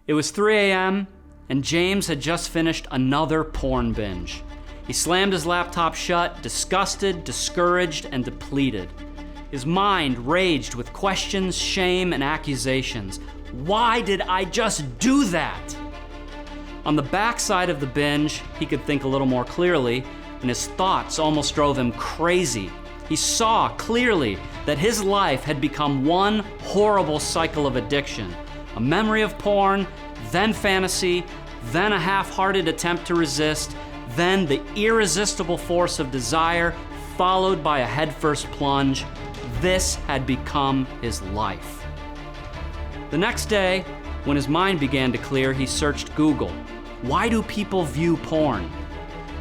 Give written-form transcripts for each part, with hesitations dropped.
It was 3 a.m., and James had just finished another porn binge. He slammed his laptop shut, disgusted, discouraged, and depleted. His mind raged with questions, shame, and accusations. Why did I just do that? On the backside of the binge, he could think a little more clearly, and his thoughts almost drove him crazy. He saw clearly that his life had become one horrible cycle of addiction. A memory of porn, then fantasy, then a half-hearted attempt to resist, then the irresistible force of desire, followed by a headfirst plunge. This had become his life. The next day, when his mind began to clear, he searched Google. Why do people view porn?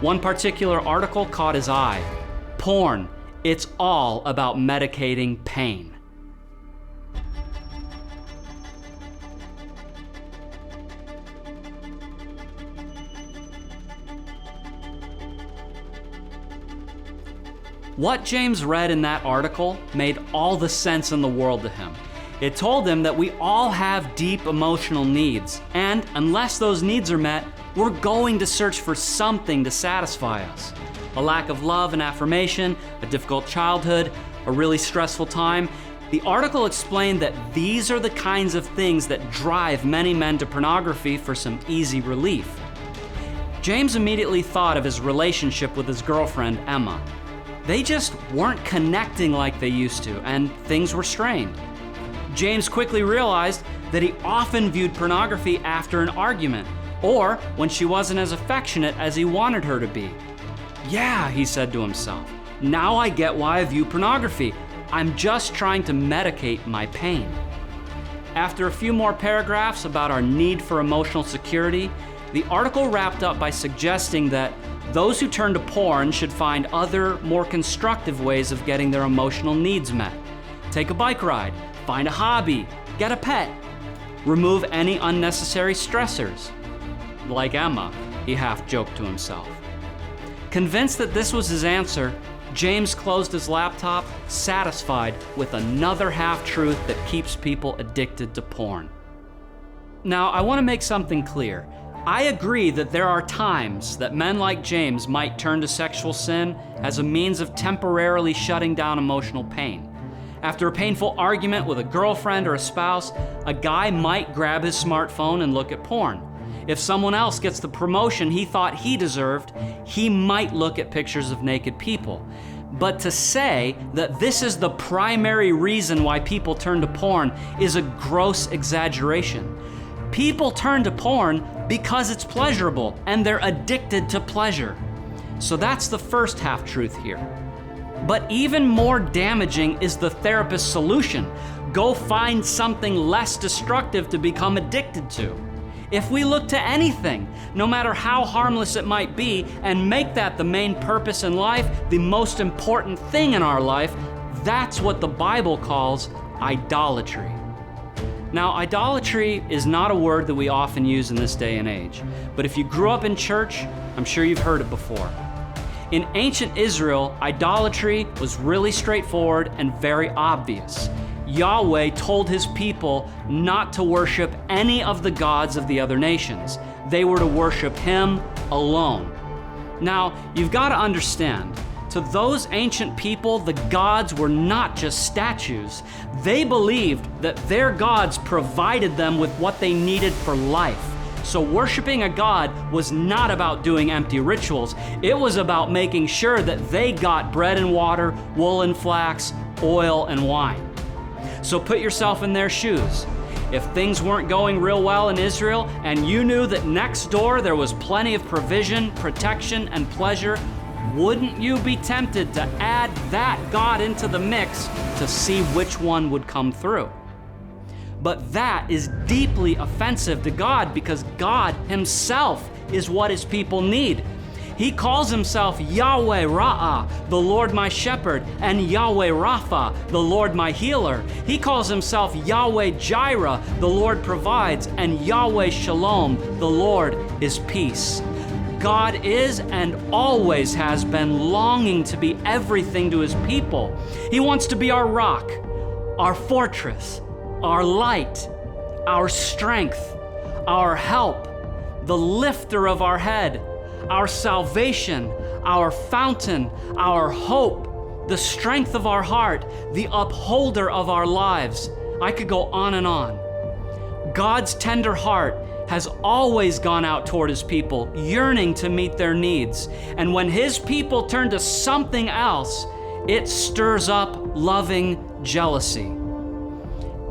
One particular article caught his eye. Porn, it's all about medicating pain. What James read in that article made all the sense in the world to him. It told him that we all have deep emotional needs, and unless those needs are met, we're going to search for something to satisfy us. A lack of love and affirmation, a difficult childhood, a really stressful time. The article explained that these are the kinds of things that drive many men to pornography for some easy relief. James immediately thought of his relationship with his girlfriend, Emma. They just weren't connecting like they used to, and things were strained. James quickly realized that he often viewed pornography after an argument, or when she wasn't as affectionate as he wanted her to be. Yeah, he said to himself, now I get why I view pornography. I'm just trying to medicate my pain. After a few more paragraphs about our need for emotional security, the article wrapped up by suggesting that those who turn to porn should find other, more constructive ways of getting their emotional needs met. Take a bike ride, find a hobby, get a pet. Remove any unnecessary stressors. Like Emma, he half joked to himself. Convinced that this was his answer, James closed his laptop, satisfied with another half-truth that keeps people addicted to porn. Now, I want to make something clear. I agree that there are times that men like James might turn to sexual sin as a means of temporarily shutting down emotional pain. After a painful argument with a girlfriend or a spouse, a guy might grab his smartphone and look at porn. If someone else gets the promotion he thought he deserved, he might look at pictures of naked people. But to say that this is the primary reason why people turn to porn is a gross exaggeration. People turn to porn because it's pleasurable and they're addicted to pleasure. So that's the first half-truth here. But even more damaging is the therapist's solution. Go find something less destructive to become addicted to. If we look to anything, no matter how harmless it might be, and make that the main purpose in life, the most important thing in our life, that's what the Bible calls idolatry. Now, idolatry is not a word that we often use in this day and age, but if you grew up in church, I'm sure you've heard it before. In ancient Israel, idolatry was really straightforward and very obvious. Yahweh told his people not to worship any of the gods of the other nations. They were to worship him alone. Now, you've got to understand, to those ancient people, the gods were not just statues. They believed that their gods provided them with what they needed for life. So worshiping a god was not about doing empty rituals. It was about making sure that they got bread and water, wool and flax, oil and wine. So put yourself in their shoes. If things weren't going real well in Israel and you knew that next door there was plenty of provision, protection, and pleasure, wouldn't you be tempted to add that God into the mix to see which one would come through? But that is deeply offensive to God because God himself is what his people need. He calls himself Yahweh Ra'ah, the Lord my shepherd, and Yahweh Rapha, the Lord my healer. He calls himself Yahweh Jireh, the Lord provides, and Yahweh Shalom, the Lord is peace. God is and always has been longing to be everything to his people. He wants to be our rock, our fortress, our light, our strength, our help, the lifter of our head, our salvation, our fountain, our hope, the strength of our heart, the upholder of our lives. I could go on and on. God's tender heart has always gone out toward His people, yearning to meet their needs. And when His people turn to something else, it stirs up loving jealousy.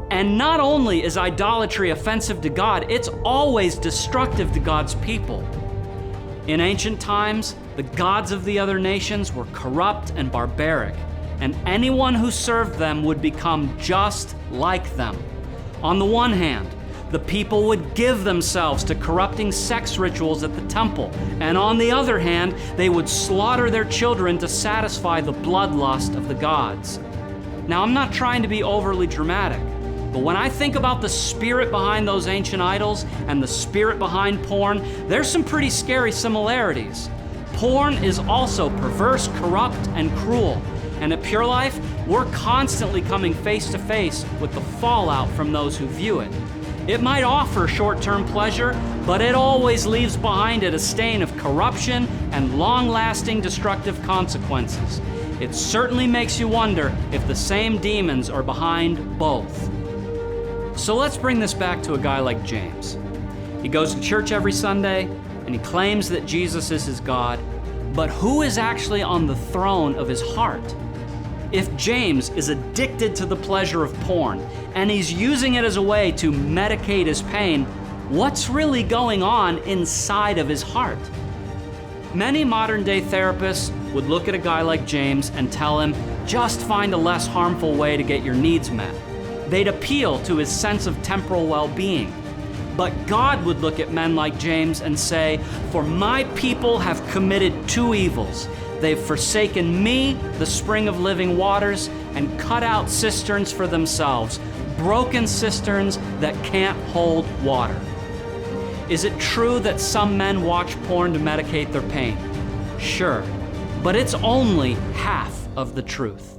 And not only is idolatry offensive to God, it's always destructive to God's people. In ancient times, the gods of the other nations were corrupt and barbaric, and anyone who served them would become just like them. On the one hand, the people would give themselves to corrupting sex rituals at the temple, and on the other hand, they would slaughter their children to satisfy the bloodlust of the gods. Now, I'm not trying to be overly dramatic, but when I think about the spirit behind those ancient idols and the spirit behind porn, there's some pretty scary similarities. Porn is also perverse, corrupt, and cruel. And at Pure Life, we're constantly coming face to face with the fallout from those who view it. It might offer short-term pleasure, but it always leaves behind it a stain of corruption and long-lasting destructive consequences. It certainly makes you wonder if the same demons are behind both. So let's bring this back to a guy like James. He goes to church every Sunday, and he claims that Jesus is his God, but who is actually on the throne of his heart? If James is addicted to the pleasure of porn, and he's using it as a way to medicate his pain, what's really going on inside of his heart? Many modern-day therapists would look at a guy like James and tell him, just find a less harmful way to get your needs met. They'd appeal to his sense of temporal well-being. But God would look at men like James and say, for my people have committed two evils. They've forsaken me, the spring of living waters, and cut out cisterns for themselves, broken cisterns that can't hold water. Is it true that some men watch porn to medicate their pain? Sure, but it's only half of the truth.